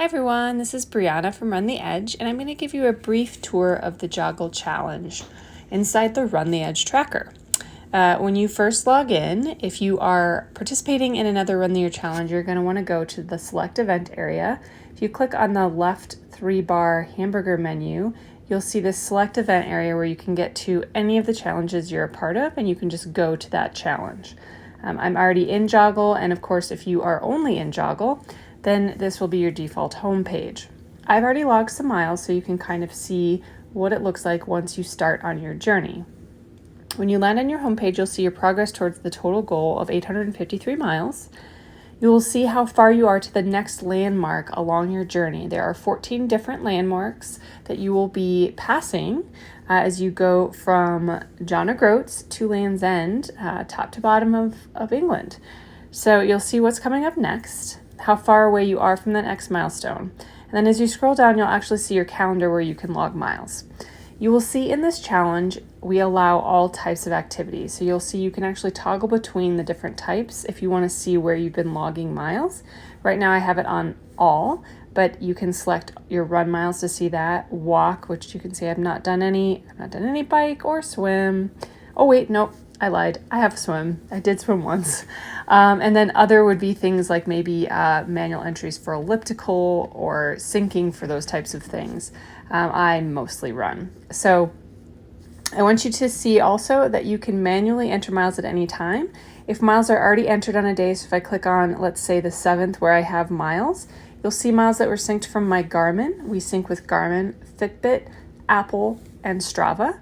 Hi everyone, this is Brianna from Run the Edge, and I'm going to give you a brief tour of the JOGLE challenge inside the Run the Edge tracker. When you first log in, if you are participating in another Run the Edge challenge, you're going to want to go to the select event area. If you click on the left 3-bar hamburger menu, you'll see this select event area where you can get to any of the challenges you're a part of, and you can just go to that challenge. I'm already in JOGLE, and of course, if you are only in JOGLE, then this will be your default home page. I've already logged some miles so you can kind of see what it looks like once you start on your journey. When you land on your home page, you'll see your progress towards the total goal of 853 miles. You will see how far you are to the next landmark along your journey. There are 14 different landmarks that you will be passing as you go from John O'Groats to Land's End, top to bottom of England. So you'll see what's coming up next, how far away you are from the next milestone. And then as you scroll down, you'll actually see your calendar where you can log miles. You will see in this challenge, we allow all types of activities. So you'll see you can actually toggle between the different types if you want to see where you've been logging miles. Right now I have it on all, but you can select your run miles to see that. Walk, which you can see I've not done any bike or swim. Oh wait, nope. I lied. I have swim. I did swim once. And then other would be things like maybe manual entries for elliptical or syncing for those types of things. I mostly run. So I want you to see also that you can manually enter miles at any time. If miles are already entered on a day, so if I click on, let's say the 7th where I have miles, you'll see miles that were synced from my Garmin. We sync with Garmin, Fitbit, Apple, and Strava.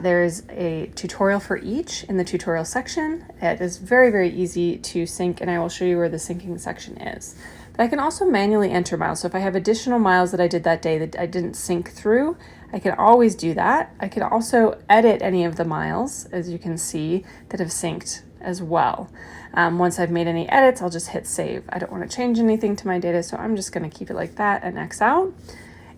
There's a tutorial for each in the tutorial section. It is very, very easy to sync, and I will show you where the syncing section is. But I can also manually enter miles. So if I have additional miles that I did that day that I didn't sync through, I can always do that. I can also edit any of the miles, as you can see, that have synced as well. Once I've made any edits, I'll just hit save. I don't want to change anything to my data, so I'm just going to keep it like that and X out.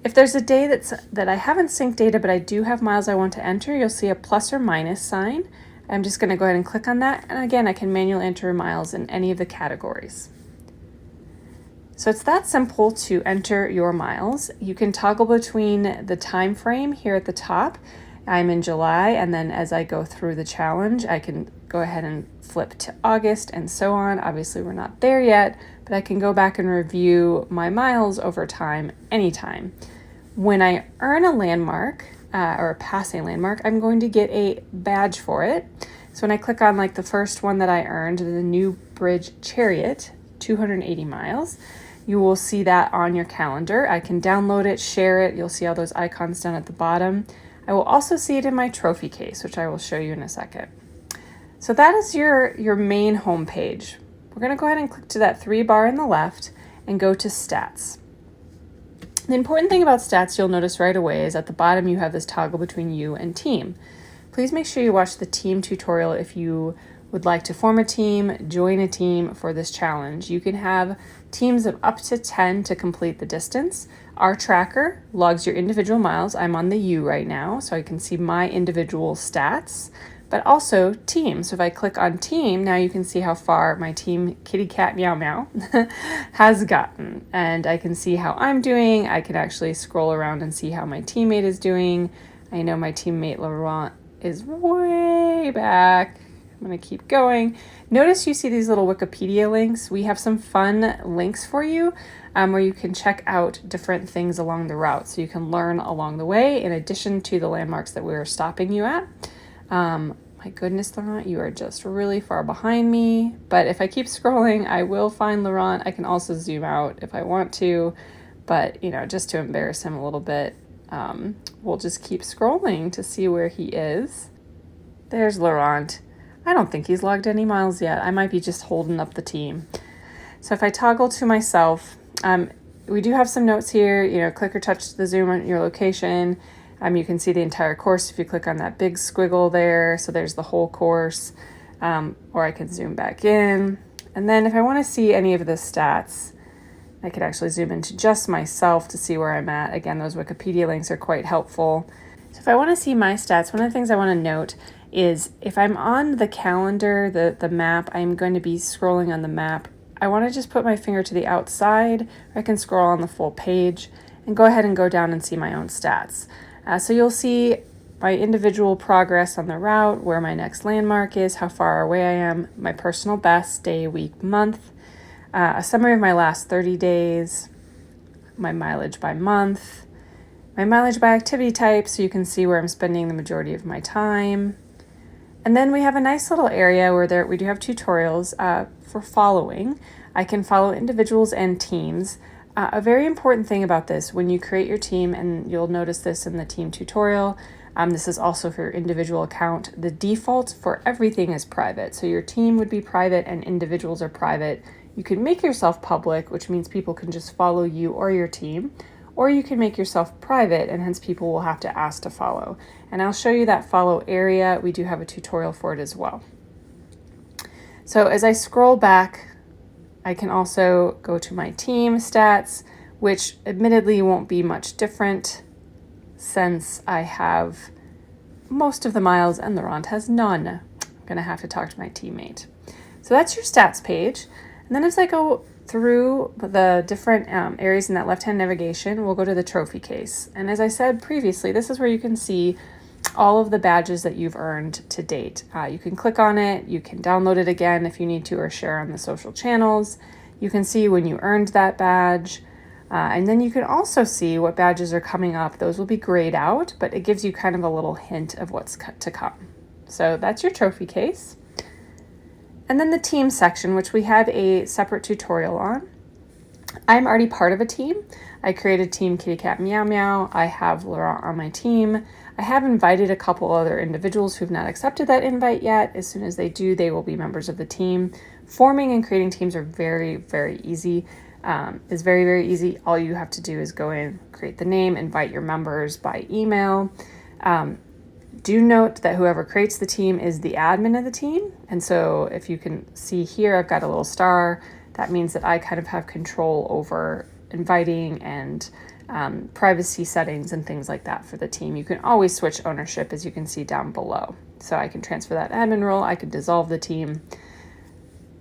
If there's a day that I haven't synced data, but I do have miles I want to enter, you'll see a plus or minus sign. I'm just going to go ahead and click on that. And again, I can manually enter miles in any of the categories. So it's that simple to enter your miles. You can toggle between the time frame here at the top. I'm in July, and then as I go through the challenge, I can go ahead and flip to August and so on. Obviously, we're not there yet, but I can go back and review my miles over time anytime. When I earn a landmark or pass a landmark, I'm going to get a badge for it. So when I click on like the first one that I earned, the New Bridge Chariot, 280 miles, you will see that on your calendar. I can download it, share it. You'll see all those icons down at the bottom. I will also see it in my trophy case, which I will show you in a second. So that is your main home page. We're going to go ahead and click to that 3-bar in the left and go to stats. The important thing about stats you'll notice right away is at the bottom you have this toggle between you and team. Please make sure you watch the team tutorial if you would like to form a team, join a team for this challenge. You can have teams of up to 10 to complete the distance. Our tracker logs your individual miles. I'm on the U right now, so I can see my individual stats, but also team. So if I click on team, now you can see how far my team kitty cat meow meow has gotten. And I can see how I'm doing. I can actually scroll around and see how my teammate is doing. I know my teammate Laurent is way back. I'm going to keep going. Notice you see these little Wikipedia links. We have some fun links for you where you can check out different things along the route. So you can learn along the way in addition to the landmarks that we're stopping you at. My goodness, Laurent, you are just really far behind me. But if I keep scrolling, I will find Laurent. I can also zoom out if I want to. But, just to embarrass him a little bit, we'll just keep scrolling to see where he is. There's Laurent. I don't think he's logged any miles yet. I might be just holding up the team. So if I toggle to myself, we do have some notes here, click or touch the zoom on your location. You can see the entire course if you click on that big squiggle there. So there's the whole course, or I can zoom back in. And then if I want to see any of the stats, I could actually zoom into just myself to see where I'm at. Again, those Wikipedia links are quite helpful. So if I want to see my stats, one of the things I want to note is if I'm on the calendar, the map, I'm going to be scrolling on the map I want to just put my finger to the outside. I can scroll on the full page and go ahead and go down and see my own stats. So you'll see my individual progress on the route, where my next landmark is, how far away I am, my personal best, day, week, month, a summary of my last 30 days, my mileage by month, my mileage by activity type, so you can see where I'm spending the majority of my time. And then we have a nice little area where we do have tutorials for following. I can follow individuals and teams. A very important thing about this, when you create your team, and you'll notice this in the team tutorial, this is also for your individual account, the default for everything is private. So your team would be private and individuals are private. You can make yourself public, which means people can just follow you or your team, or you can make yourself private, and hence people will have to ask to follow. And I'll show you that follow area. We do have a tutorial for it as well. So as I scroll back, I can also go to my team stats, which admittedly won't be much different since I have most of the miles and Laurent has none. I'm gonna have to talk to my teammate. So that's your stats page. And then as I go through the different areas in that left-hand navigation, we'll go to the trophy case. And as I said previously, this is where you can see all of the badges that you've earned to date. You can click on it, you can download it again if you need to, or share on the social channels. You can see when you earned that badge. And then you can also see what badges are coming up. Those will be grayed out, but it gives you kind of a little hint of what's to come. So that's your trophy case. And then the team section, which we have a separate tutorial on. I'm already part of a team. I created Team Kitty Cat Meow Meow. I have Laurent on my team. I have invited a couple other individuals who've not accepted that invite yet. As soon as they do, they will be members of the team. Forming and creating teams are very, very easy. It's very, very easy. All you have to do is go in, create the name, invite your members by email. Do note that whoever creates the team is the admin of the team. And so if you can see here, I've got a little star. That means that I kind of have control over inviting and privacy settings and things like that for the team. You can always switch ownership, as you can see down below. So I can transfer that admin role, I could dissolve the team,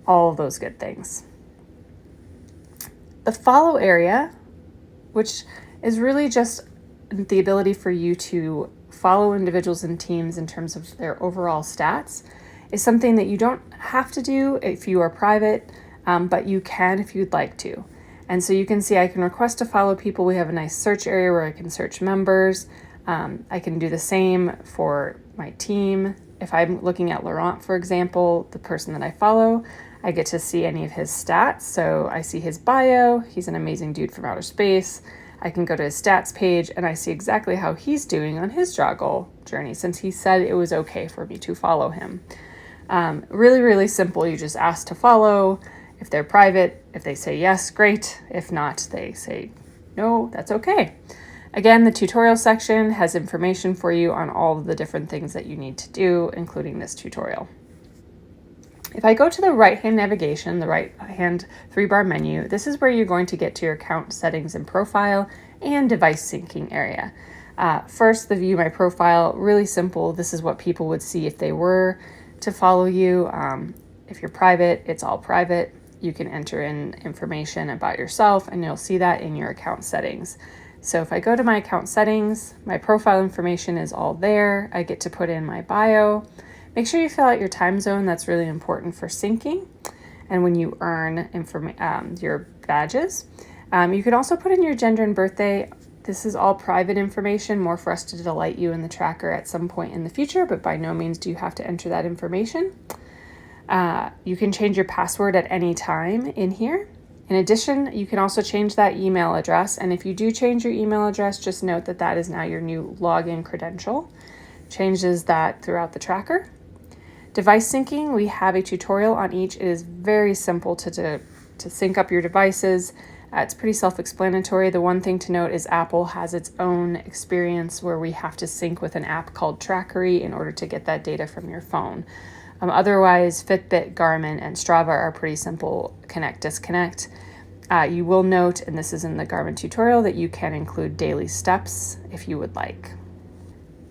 all of those good things. The follow area, which is really just the ability for you to follow individuals and teams in terms of their overall stats, is something that you don't have to do if you are private, but you can if you'd like to. And so you can see I can request to follow people. We have a nice search area where I can search members. I can do the same for my team. If I'm looking at Laurent, for example, the person that I follow, I get to see any of his stats. So I see his bio. He's an amazing dude from outer space. I can go to his stats page and I see exactly how he's doing on his JOGLE journey, since he said it was okay for me to follow him. Really, really simple. You just ask to follow. If they're private, if they say yes, great. If not, they say no, that's okay. Again, the tutorial section has information for you on all of the different things that you need to do, including this tutorial. If I go to the right-hand navigation, the right-hand 3-bar menu, this is where you're going to get to your account settings and profile and device syncing area. First, the view my profile, really simple. This is what people would see if they were to follow you. If you're private, it's all private. You can enter in information about yourself and you'll see that in your account settings. So if I go to my account settings, my profile information is all there. I get to put in my bio. Make sure you fill out your time zone. That's really important for syncing. And when you earn your badges, you can also put in your gender and birthday. This is all private information, more for us to delight you in the tracker at some point in the future, but by no means do you have to enter that information. You can change your password at any time in here. In addition, you can also change that email address. And if you do change your email address, just note that that is now your new login credential. Changes that throughout the tracker. Device syncing, we have a tutorial on each. It is very simple to sync up your devices. It's pretty self-explanatory. The one thing to note is Apple has its own experience where we have to sync with an app called Trackery in order to get that data from your phone. Otherwise, Fitbit, Garmin, and Strava are pretty simple connect, disconnect. You will note, and this is in the Garmin tutorial, that you can include daily steps if you would like.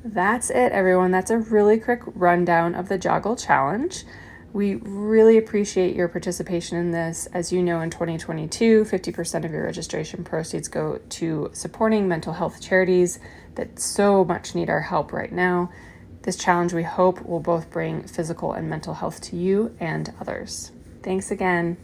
That's it, everyone. That's a really quick rundown of the JOGLE challenge. We really appreciate your participation in this. As you know, in 2022, 50% of your registration proceeds go to supporting mental health charities that so much need our help right now. This challenge, we hope, will both bring physical and mental health to you and others. Thanks again.